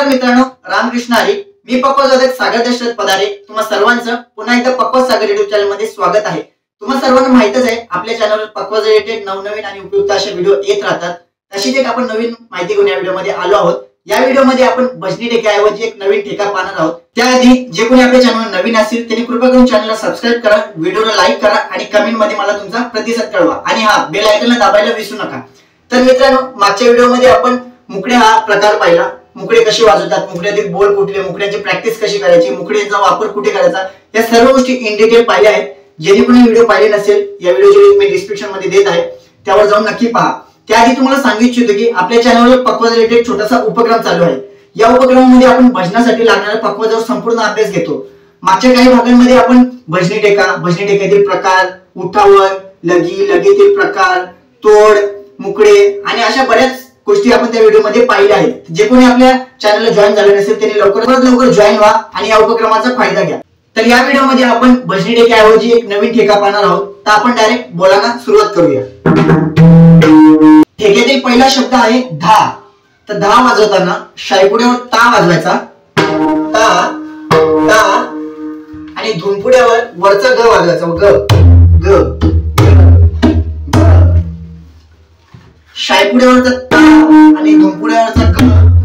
नमस्कार मित्रांनो, रामकृष्ण हरी. मी पक्वाजोदक सागर दशरथ पदारे तुम्हा सर्वांचं पुन्हा एकदा पक्वाज सागर युट्यूब चॅनल मध्ये स्वागत आहे. तुम्हा सर्वांना माहितच आहे आपल्या चॅनलवर पक्वाज रिलेटेड नवनवीन आणि उपयुक्त असे व्हिडिओ येत राहतात. तशीच एक आपण नवीन माहिती घेऊन या व्हिडिओ मध्ये आलो आहोत. या व्हिडिओ मध्ये आपण भजनी ठेक्याऐवजी एक नवीन ठेका पाहणार आहोत. त्याआधी जे कोणी आपल्या चॅनलवर नवीन असेल त्यांनी कृपया करून चॅनलला सबस्क्राइब करा, व्हिडिओला लाईक करा आणि कमेंट मध्ये मला तुमचा प्रतिसाद कळवा आणि हा बेल आयकॉनला दाबायला विसरू नका. तर मित्रांनो, मागच्या व्हिडिओ मध्ये आपण मुकडे हा प्रकार पाहिला. मुकडे कशी वाजवतात, मुकड्यातील बोल कुठले, मुकड्याची प्रॅक्टिस कशी करायची, मुकड्यांचा वापर कुठे करायचा, या सर्व गोष्टी इन डिटेल पाहिल्या आहेत. ज्यांनी कोणी व्हिडिओ पाहिले नसेल, या व्हिडिओची लिंक मी डिस्क्रिप्शन मध्ये देत आहे, त्यावर जाऊन नक्की पहा. त्याआधी तुम्हाला सांगू इच्छितो की आपल्या चॅनलवर पक्वाज रिलेटेड छोटासा उपक्रम चालू आहे. या उपक्रमामध्ये आपण भजनासाठी लागणाऱ्या पक्वाजावर संपूर्ण अभ्यास घेतो. मागच्या काही भागांमध्ये आपण भजनी ठेका, भजनी ठेक्यातील प्रकार, उठावन, लगी, लगीतील प्रकार, तोड, मुकडे आणि अशा बऱ्याच गोष्टी आपण त्या व्हिडिओ मध्ये पाहिल्या आहेत. जे कोणी आपल्या चॅनलला जॉईन झाले नसेल त्यांनी लवकरात लवकर जॉईन व्हा आणि या उपक्रमाचा फायदा घ्या. तर या व्हिडिओ मध्ये आपण भजनी ठेक्याऐवजी एक नवीन ठेका पाहणार आहोत. तर आपण डायरेक्ट बोलायला सुरुवात करूया. ठेक्यातील पहिला शब्द आहे धा. तर धा वाजवताना शाईपुड्यावर ता वाजवायचा, ता ता, आणि धुनपुड्यावर वरचा ग वाजवायचा, ग ग. शाईपुड्यावरचा ता आणि धुनपुड्यावरचा ग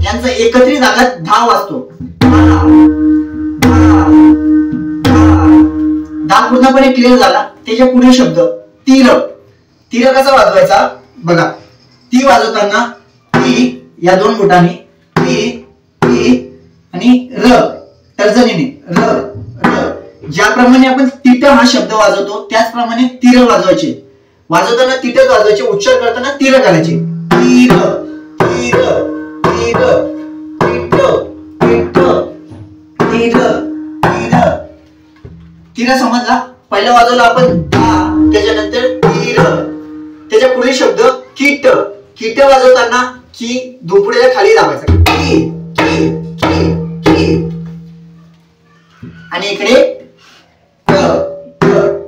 यांचा एकत्रित आघात धा वाजतो. धा पूर्णपणे क्लिअर झाला. त्याच्या पुढे शब्द तीर. तीर कसा वाजवायचा बघा. ती वाजवताना ती या दोन बोटांनी, ती ती आणि र तर्जनीने, र र. ज्याप्रमाणे आपण तिट हा शब्द वाजवतो त्याचप्रमाणे तीर वाजवायचे. वाजवताना तिटच वाजवायचे, उच्चार करताना तीर करायचे. तीर तीर तीर तिट तिट तीर तीर. तीर समजला. पहिला वाजवला आपण धा, त्याच्यानंतर तीर. त्याच्या पुढील शब्द कीट. कीट वाजवताना की धुपुड्याच्या खाली दाबायचा, की की की की. आणि इकडे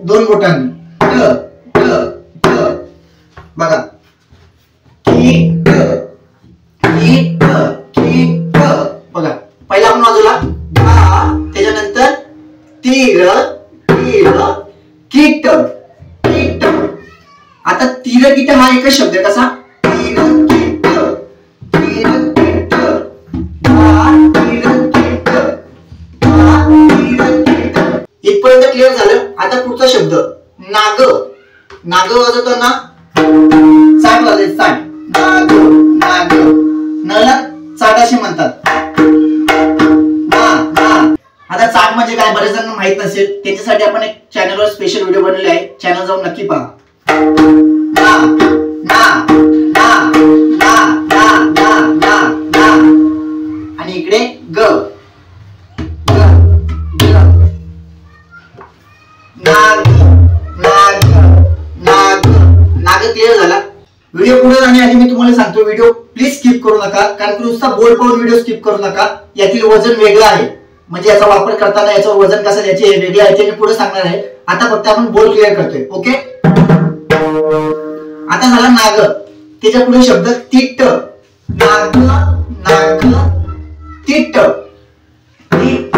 दोन बोटांनी बघा, कीट कीट कीट. बघा, पहिला आपण वाजवला धा, त्याच्यानंतर तीर तीर कीट कीट. आता तीर कीट हा एकच शब्द आहे. कसा? तीर कीट तीर कीट, धा तीर कीट, धा तीर कीट. इथपर्यंत क्लिअर झालं. आता पुढचा शब्द नाग. नाग वाजवताना चाट वाजवायची, चाट, नाग नाग. नला चाट असे म्हणतात. आता चाट म्हणजे काय बरेच जणांना माहित नसेल, त्याच्यासाठी आपण एक चॅनलवर स्पेशल व्हिडिओ बनवले आहे. चॅनल जाऊन नक्की पहा. ना ना ना ना ना ना ना ना. आणि इकडे ग ग ग. नाग नाग नाग. नाग क्लिअर झाला. व्हिडिओ पुढे जाण्याआधी मी तुम्हाला सांगतो, व्हिडिओ प्लीज स्किप करू नका, कारण नुसता बोल पाहून व्हिडिओ स्किप करू नका. यातील वजन वेगळं आहे, म्हणजे याचा वापर करताना याचं वजन कसं द्यायचे हे वेगळे आहे, ते मी पुढे सांगणार आहे. आता फक्त आपण बोल क्लिअर करतोय. ओके. आता झाला नाग. त्याच्या पुढे शब्द तिट. नाग नाग तिट तिट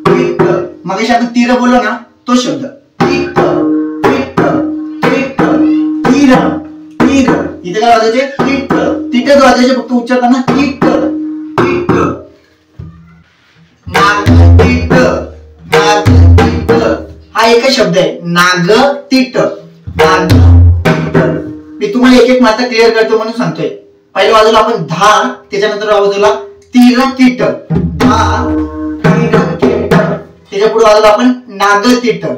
तिट. मग आपण तीर बोललो ना, तो शब्द तिट तिट तिट तीर तीर. इथे काय वाजायचे? तिट तिटच वाजायचे, फक्त उच्चारताना तिट तिट. नाग तिट नाग तिट हा एकच शब्द आहे. नाग तिट नाग तिट. मी तुम्हाला एक एक मात्र क्लिअर करतो म्हणून सांगतोय. पहिल्या बाजूला आपण धा, त्याच्यानंतर बाजूला तीर कीट, धा तीर कीट. त्याच्या पुढे बाजूला आपण नाग तिट नाग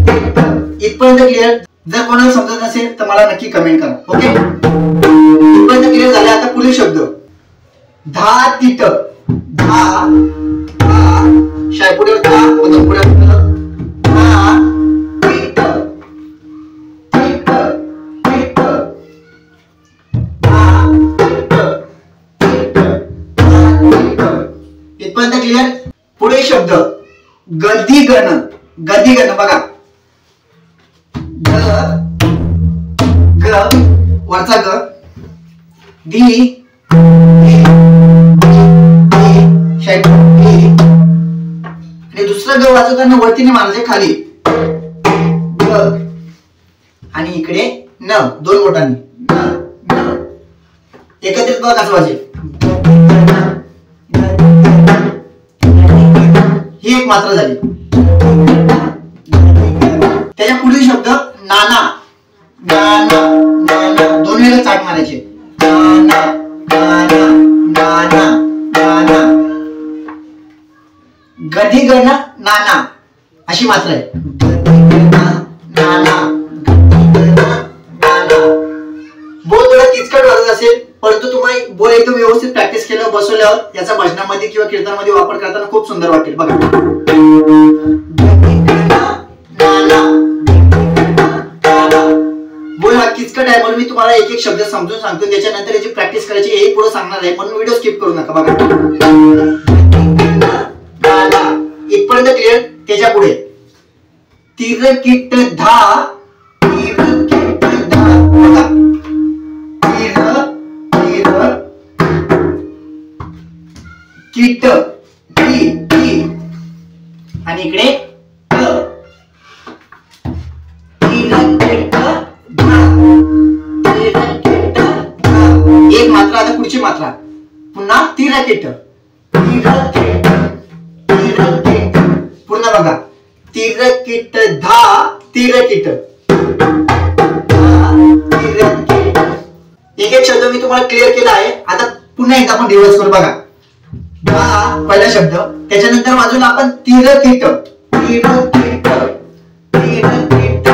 तिट. इथपर्यंत क्लिअर. जर कोणाला समजत नसेल तर मला नक्की कमेंट करा. ओके. इथपर्यंत क्लिअर झाले. आता पुढील शब्द धा तिट. धा धा शायपुड्यावर धा, मधुपुड्यावर धा तिट तिट तिट, धा तिट तिट तिट. इथपर्यंत क्लिअर. पुढे शब्द गदिगण. गदिगण बघा, ग ग वरचा ग, दी दी साइड आणि दुसरं ग वाजवताना वरतीने मारायचे खाली ग आणि इकडे न दोन बोटांनी एकत्रित बघ कसं वाजेल. ही एक मात्रा झाली. त्याच्या पुढील शब्द नाना नाना नाना दोन वेळेला चाट मारायचे. नाना नाना नाना नाना गधी गण नाना अशी मात्रा आहे. नाना बोल थोडा किचकट वाजत असेल परंतु तुम्ही बोल एकदम व्यवस्थित प्रॅक्टिस केलं बसवल्यावर याचा भजनामध्ये किंवा कीर्तनामध्ये वापर करताना खूप सुंदर वाटेल. बघा बोल हा किचकट आहे म्हणून मी तुम्हाला एक एक शब्द समजून सांगतो त्याच्यानंतर याची प्रॅक्टिस करायची हे पुढे सांगणार आहे म्हणून व्हिडिओ स्किप करू नका. बघा इथपर्यंत क्लिअर. त्याच्या पुढे तीर किट धा तीर किट धा बघा तीर तीर किट टी टी आणि इकडे तीर किट धा तीर किट धा एक मात्रा. आता पुढची मात्रा पुन्हा तीर किट तीर किट तीर किट पुन्हा बघा तीर किट धा तीर किट. एक एक शब्द मी तुम्हाला क्लिअर केला आहे. आता पुन्हा एकदा आपण रिव्हर्स करू. बघा धा पहिला शब्द त्याच्यानंतर वाजून आपण तीर किट तीर किट तीर किट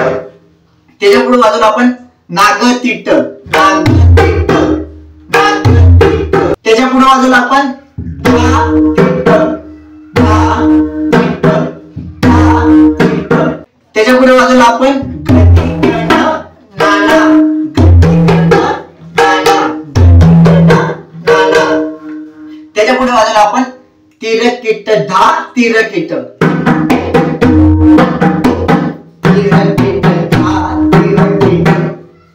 त्याच्या पुढे वाजून आपण नाग तिट नाग तिट नाग तिट त्याच्या पुढे वाजून आपण धा तिट धा तिट धा तिट त्याच्या पुढे वाजून आपण त्याच्या पुढे वाजवलं आपण तीर किट धा तीर किट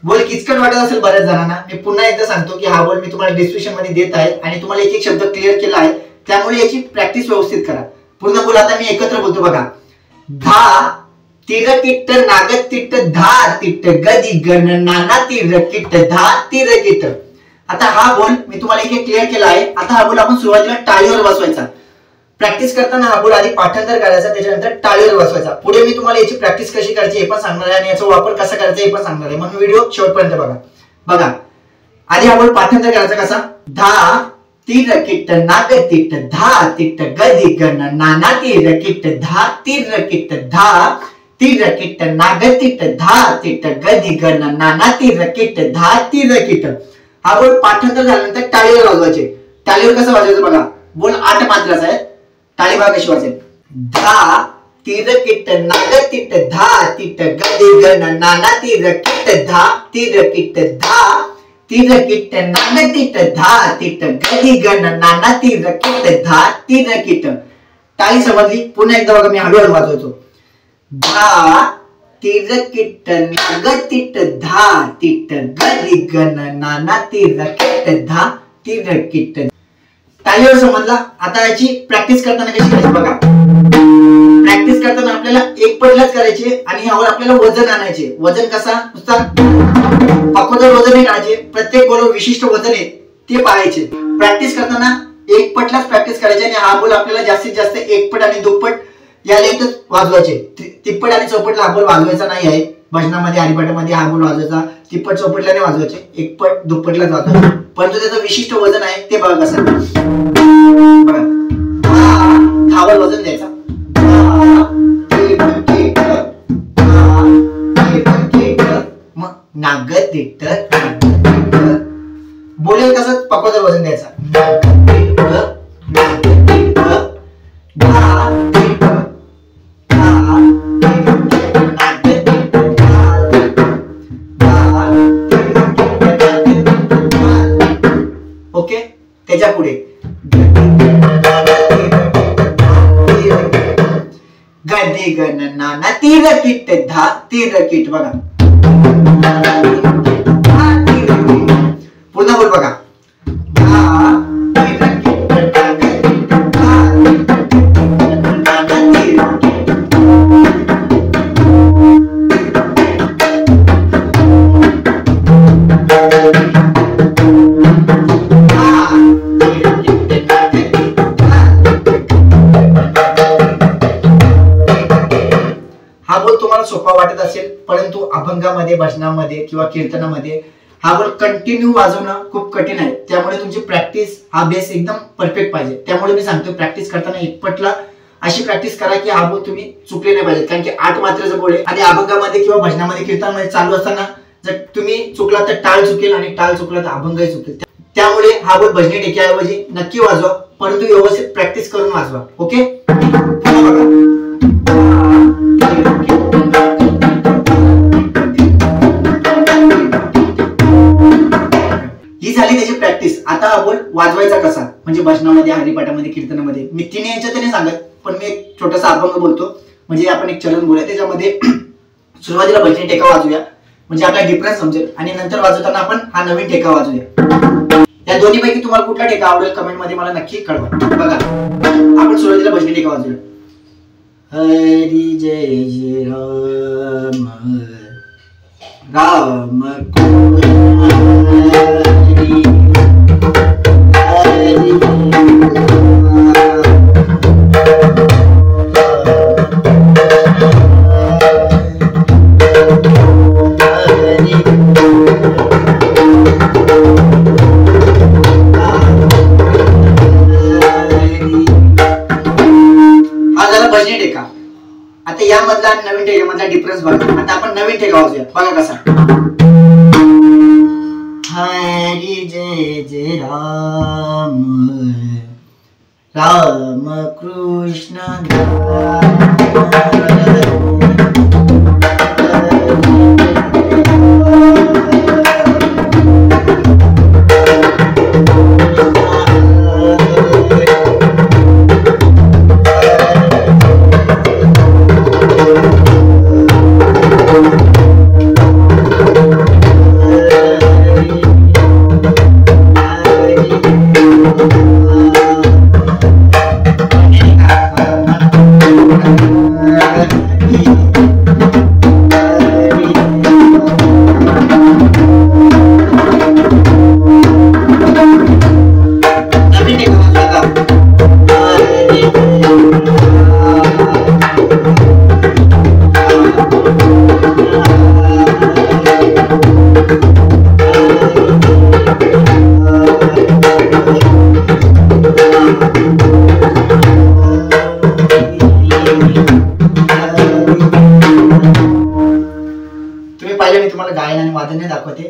बोल किचकट वाटत असेल बऱ्याच जणांना. मी पुन्हा एकदा सांगतो की हा बोल मी तुम्हाला डिस्क्रिप्शन मध्ये देत आहे आणि तुम्हाला एक एक शब्द क्लिअर केला आहे त्यामुळे याची प्रॅक्टिस व्यवस्थित करा. पूर्ण बोल आता मी एकत्र बोलतो. बघा धा तीर किट नाग तिट धा तिट गदी गण नाना तीर किट धा तीर किट. आता हा बोल मी तुम्हाला एक क्लिअर केला आहे. आता हा बोल आपण सुरुवातीला टाळीवर बसवायचा. प्रॅक्टिस करताना हा बोल आधी पाठांतर करायचा त्याच्यानंतर टाळीवर बसवायचा. पुढे मी तुम्हाला याची प्रॅक्टिस कशी करायची हे पण सांगणार आहे आणि याचा वापर कसा करायचा हे पण सांगणार आहे म्हणून व्हिडिओ शेवटपर्यंत बघा. बघा आधी हा बोल पाठांतर करायचा कसा. धा तीर किट नाग तिट धा तिट गदी गण नाना तीर किट धा तीर किट धा तीर किट नाग तिट धा तिट गदी गण नाना तीर किट धा तीर किट. हा बोल पाठांतर झाल्यानंतर टाळीवर वाजवायचे. टाळीवर कसं वाजवायचं बघा. बोल 8 मात्राचा आहे. टाळी बघा कशी वाजेल. धा तीर किट नाग तिट धा तिट गदी गण नाना तीर किट धा तीर किट धा तीर किट नाग तिट धा तिट गदी गण नाना तीर किट धा तीर किट. टाळी समजली. पुन्हा एकदा बघा मी हळूहळू वाजवतो. धा तीर किट नाग तिट धा तिट गदी गण नाना तीर किट धा तीर किट. टाळीवर समजला. आता याची प्रॅक्टिस करताना कशी करायची बघा. प्रॅक्टिस करताना आपल्याला एक पडलाच करायचे आणि यावर आपल्याला वजन आणायचे. वजन कसा नुसता पक्वाचं वजन नाही काढायचे. प्रत्येक बोल विशिष्ट वजन आहे ते पाहायचे. प्रॅक्टिस करताना एक पटलाच प्रॅक्टिस करायची आणि हा बोल आपल्याला जास्तीत जास्त एकपट आणि दुप्पट या लेंथच वाजवायचे. तिप्पट आणि चौपटला हा बोल वाजवायचा नाही आहे. भजनामध्ये हरिपाठामध्ये हा बोल वाजवायचा. तिप्पट चौपटला नाही वाजवायचे. एकपट दुप्पटलाच वाजवायचे. परंतु त्याचं विशिष्ट वजन आहे ते बघा कसं. बघा धावर वजन द्यायचा. मग नाग तिट बोलेल कसं पक्वाचं वजन द्यायचा. ओके. त्याच्या पुढे गदी गण नाना तीर किट धा तीर किट. बघा पुन्हा बोल बघा. धा तीर किट धा हा बोल तुम्हाला सोपा वाटत असेल, परंतु अभंगामध्ये, भजनामध्ये किंवा कीर्तनामध्ये हा बोल कंटिन्यू वाजवणं खूप कठीण आहे. त्यामुळे तुमची प्रॅक्टिस, हा बेस एकदम परफेक्ट पाहिजे. त्यामुळे मी सांगतो प्रॅक्टिस करताना एकपटला अशी प्रॅक्टिस करा की हा बोल तुम्ही चुकले नाही पाहिजे. कारण की 8 मात्रेचा बोल आहे आणि अभंगामध्ये किंवा भजनामध्ये, कीर्तनामध्ये चालू असताना जर तुम्ही चुकला तर टाळ चुकेल आणि टाळ चुकला तर अभंगही चुकेल. त्यामुळे हा बोल भजनी टेक्याऐवजी नक्की वाजवा, परंतु व्यवस्थित प्रॅक्टिस करून वाजवा. ओके, ही झाली त्याची प्रॅक्टिस. आता हा बोल वाजवायचा कसा, म्हणजे भजनामध्ये, हरिपाठामध्ये, कीर्तनामध्ये. मी तिने यांच्या तरी सांगत, पण मी एक छोटासा अभंग बोलतो, म्हणजे आपण एक चलन बोलूया. त्याच्यामध्ये सुरुवातीला भजनी टेका वाजूया, म्हणजे आपला डिफरन्स समजेल, आणि नंतर वाजवताना आपण हा नवीन टेका वाजूया. या दोन्ही पैकी तुम्हाला कुठला टेका आवडेल कमेंट मध्ये मला नक्की कळवा. बघा, आपण सुरुवातीला भजनी टेका वाजूया. हरी जय जय राम राम भजनी टेका. आता यामधला आणि नवीन टेकामधला डिफरन्स बघा. आता आपण नवीन टेका वाजूया. बघा कसा. हरी जय जय राम राम कृष्ण मी तुम्हाला गायन आणि वादन दाखवते.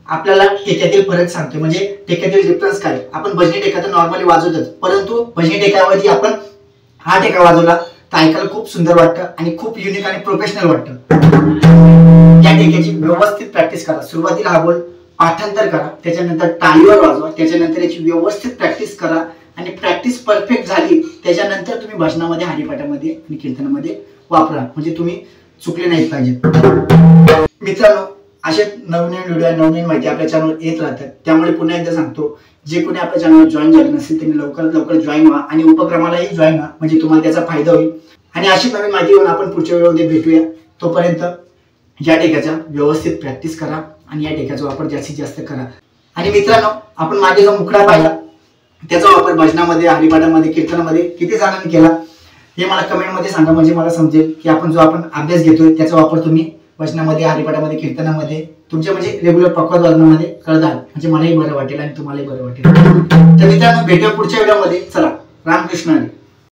आपल्याला टेक्यातील फरक सांगते, म्हणजे टेक्यातील डिफरन्स काय. आपण भजनी टेका तर नॉर्मली वाजवतच, परंतु भजनी टेकाऐवजी आपण हा टेका वाजवला तर ऐकायला खूप सुंदर वाटतं आणि खूप युनिक आणि प्रोफेशनल वाटतं. या टेक्याची व्यवस्थित प्रॅक्टिस करा. सुरुवातीला हा बोल पाठांतर करा, त्याच्यानंतर टाळीवर वाजवा, त्याच्यानंतर याची व्यवस्थित प्रॅक्टिस करा, आणि प्रॅक्टिस परफेक्ट झाली त्याच्यानंतर तुम्ही भजनामध्ये, हरिपाठामध्ये आणि कीर्तनामध्ये वापरा, म्हणजे तुम्ही चुकले नाही पाहिजे. मित्रांनो, असे नवनवीन व्हिडिओ, नवनवीन माहिती आपल्या चॅनलवर येत राहतात. त्यामुळे पुन्हा एकदा सांगतो, जे कोणी आपल्या चॅनलवर जॉईन झाले नसेल त्यांनी लवकरात लवकर जॉईन व्हा आणि उपक्रमालाही जॉईन व्हा, म्हणजे तुम्हाला त्याचा फायदा होईल. आणि अशी नवीन माहिती घेऊन आपण पुढच्या व्हिडिओमध्ये भेटूया. तोपर्यंत या टेकाचा व्यवस्थित प्रॅक्टिस करा आणि या टेकाचा वापर जास्तीत जास्त करा. आणि मित्रांनो, आपण मागे जो मुखडा पाहिला त्याचा वापर भजनामध्ये, हरिपाठामध्ये, कीर्तनामध्ये किती जणांनी केला हे मला कमेंट मध्ये सांगा, म्हणजे मला समजेल की आपण जो अभ्यास घेतोय त्याचा वापर तुम्ही भजनामध्ये, हरिपाठामध्ये, कीर्तनामध्ये, तुमच्या म्हणजे रेग्युलर पक्वाद वादनामध्ये करताल, म्हणजे मलाही बरं वाटेल आणि तुम्हालाही बरं वाटेल. तर मित्रांनो, भेटूया पुढच्या व्हिडिओमध्ये. चला, रामकृष्ण हरी.